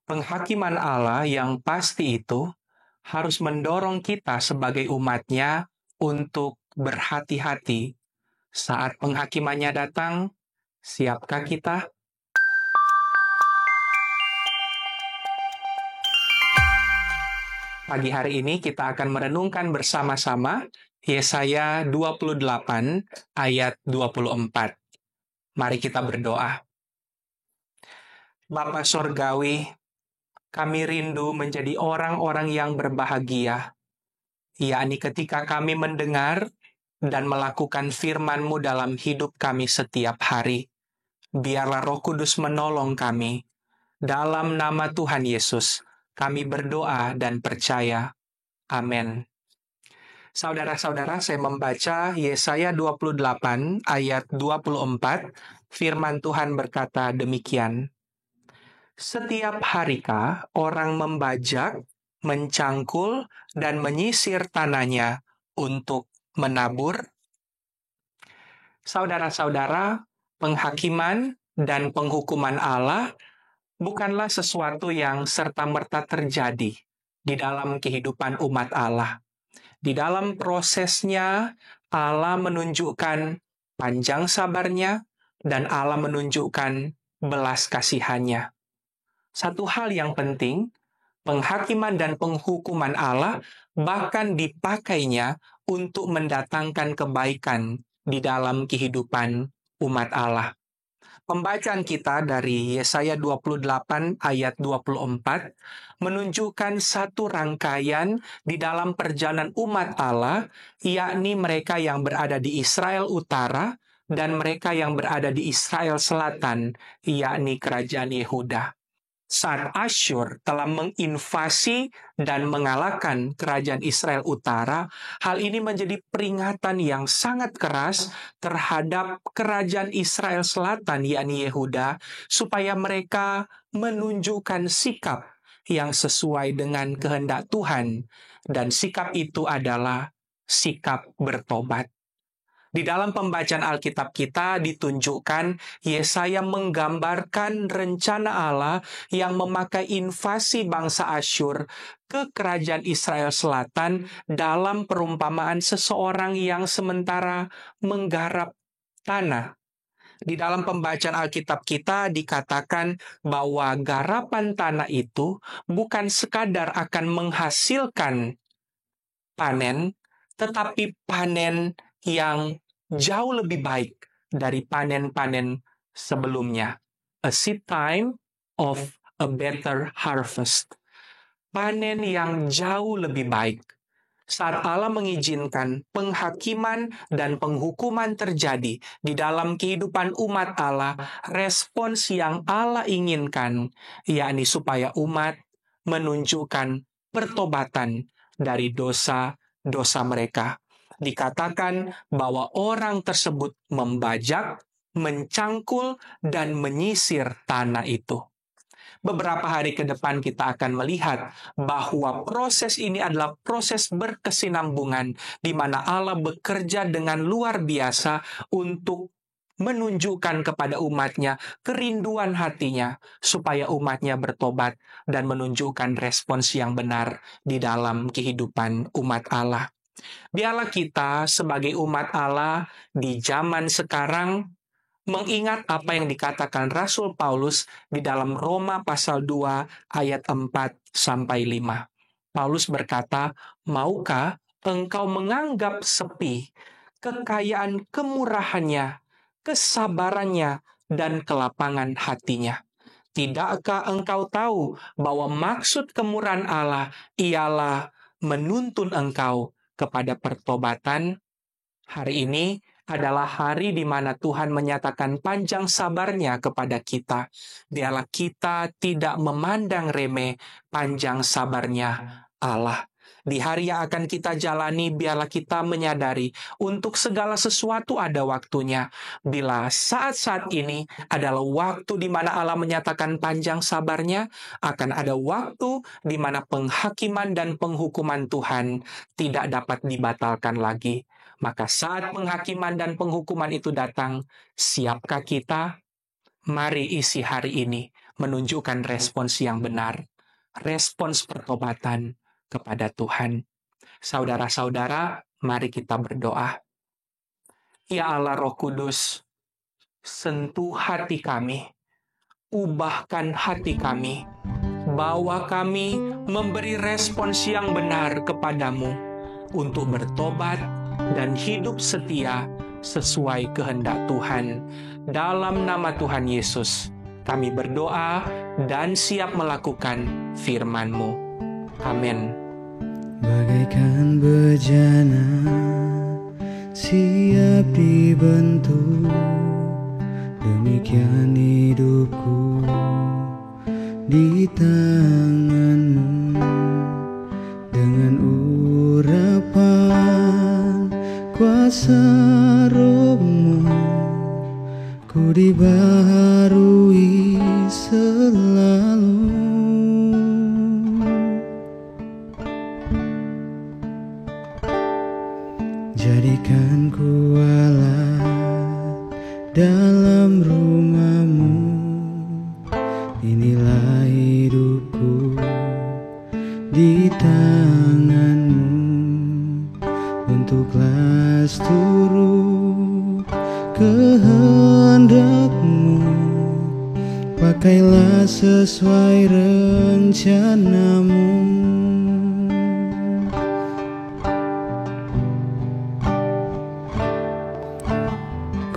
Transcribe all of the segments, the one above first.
Penghakiman Allah yang pasti itu harus mendorong kita sebagai umatnya untuk berhati-hati. Saat penghakimannya datang, siapkah kita? Pagi hari ini kita akan merenungkan bersama-sama Yesaya 28 ayat 24. Mari kita berdoa. Bapa Sorgawi, kami rindu menjadi orang-orang yang berbahagia, yakni ketika kami mendengar dan melakukan firman-Mu dalam hidup kami setiap hari. Biarlah Roh Kudus menolong kami. Dalam nama Tuhan Yesus, kami berdoa dan percaya. Amin. Saudara-saudara, saya membaca Yesaya 28 ayat 24. Firman Tuhan berkata demikian. Setiap harikah orang membajak, mencangkul, dan menyisir tanahnya untuk menabur? Saudara-saudara, penghakiman dan penghukuman Allah bukanlah sesuatu yang serta-merta terjadi di dalam kehidupan umat Allah. Di dalam prosesnya, Allah menunjukkan panjang sabarnya dan Allah menunjukkan belas kasihannya. Satu hal yang penting, penghakiman dan penghukuman Allah bahkan dipakainya untuk mendatangkan kebaikan di dalam kehidupan umat Allah. Pembacaan kita dari Yesaya 28 ayat 24 menunjukkan satu rangkaian di dalam perjalanan umat Allah, yakni mereka yang berada di Israel Utara dan mereka yang berada di Israel Selatan, yakni kerajaan Yehuda. Saat Asyur telah menginvasi dan mengalahkan kerajaan Israel Utara, hal ini menjadi peringatan yang sangat keras terhadap kerajaan Israel Selatan, yakni Yehuda, supaya mereka menunjukkan sikap yang sesuai dengan kehendak Tuhan, dan sikap itu adalah sikap bertobat. Di dalam pembacaan Alkitab kita ditunjukkan Yesaya menggambarkan rencana Allah yang memakai invasi bangsa Asyur ke kerajaan Israel Selatan dalam perumpamaan seseorang yang sementara menggarap tanah. Di dalam pembacaan Alkitab kita dikatakan bahwa garapan tanah itu bukan sekadar akan menghasilkan panen, tetapi panen yang jauh lebih baik dari panen-panen sebelumnya. A seed time of a better harvest. Panen yang jauh lebih baik. Saat Allah mengizinkan penghakiman dan penghukuman terjadi di dalam kehidupan umat Allah, respons yang Allah inginkan, yakni supaya umat menunjukkan pertobatan dari dosa-dosa mereka. Dikatakan bahwa orang tersebut membajak, mencangkul, dan menyisir tanah itu. Beberapa hari ke depan kita akan melihat bahwa proses ini adalah proses berkesinambungan di mana Allah bekerja dengan luar biasa untuk menunjukkan kepada umatnya kerinduan hatinya supaya umatnya bertobat dan menunjukkan respons yang benar di dalam kehidupan umat Allah. Biarlah kita sebagai umat Allah di zaman sekarang mengingat apa yang dikatakan Rasul Paulus di dalam Roma pasal 2 ayat 4-5. Paulus berkata, "Maukah engkau menganggap sepi kekayaan kemurahannya, kesabarannya, dan kelapangan hatinya? Tidakkah engkau tahu bahwa maksud kemurahan Allah ialah menuntun engkau kepada pertobatan?" Hari ini adalah hari di mana Tuhan menyatakan panjang sabarnya kepada kita. Biarlah kita tidak memandang remeh panjang sabarnya Allah. Di hari yang akan kita jalani, biarlah kita menyadari untuk segala sesuatu ada waktunya. Bila saat-saat ini adalah waktu di mana Allah menyatakan panjang sabarnya, akan ada waktu di mana penghakiman dan penghukuman Tuhan tidak dapat dibatalkan lagi. Maka saat penghakiman dan penghukuman itu datang, siapkah kita? Mari isi hari ini menunjukkan respons yang benar, respons pertobatan kepada Tuhan. Saudara-saudara, mari kita berdoa. Ya Allah Roh Kudus, sentuh hati kami, ubahkan hati kami, bawa kami memberi respons yang benar kepadamu untuk bertobat dan hidup setia sesuai kehendak Tuhan. Dalam nama Tuhan Yesus, kami berdoa dan siap melakukan firman-Mu. Amin. Bagaikan bejana siap dibentuk, demikian hidupku di tangan-Mu. Dengan urapan kuasa Roh-Mu, ku dibaharui selalu. Jadikan ku alat dalam rumah-Mu, inilah hidupku di tangan-Mu. Untuklah seluruh kehendak-Mu, pakailah sesuai rencana-Mu.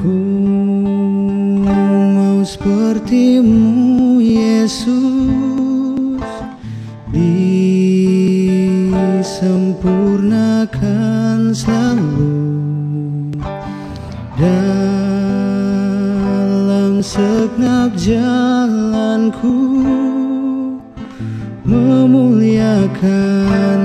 Ku mau seperti-Mu, Yesus, disempurnakan selalu dalam segenap jalanku, memuliakan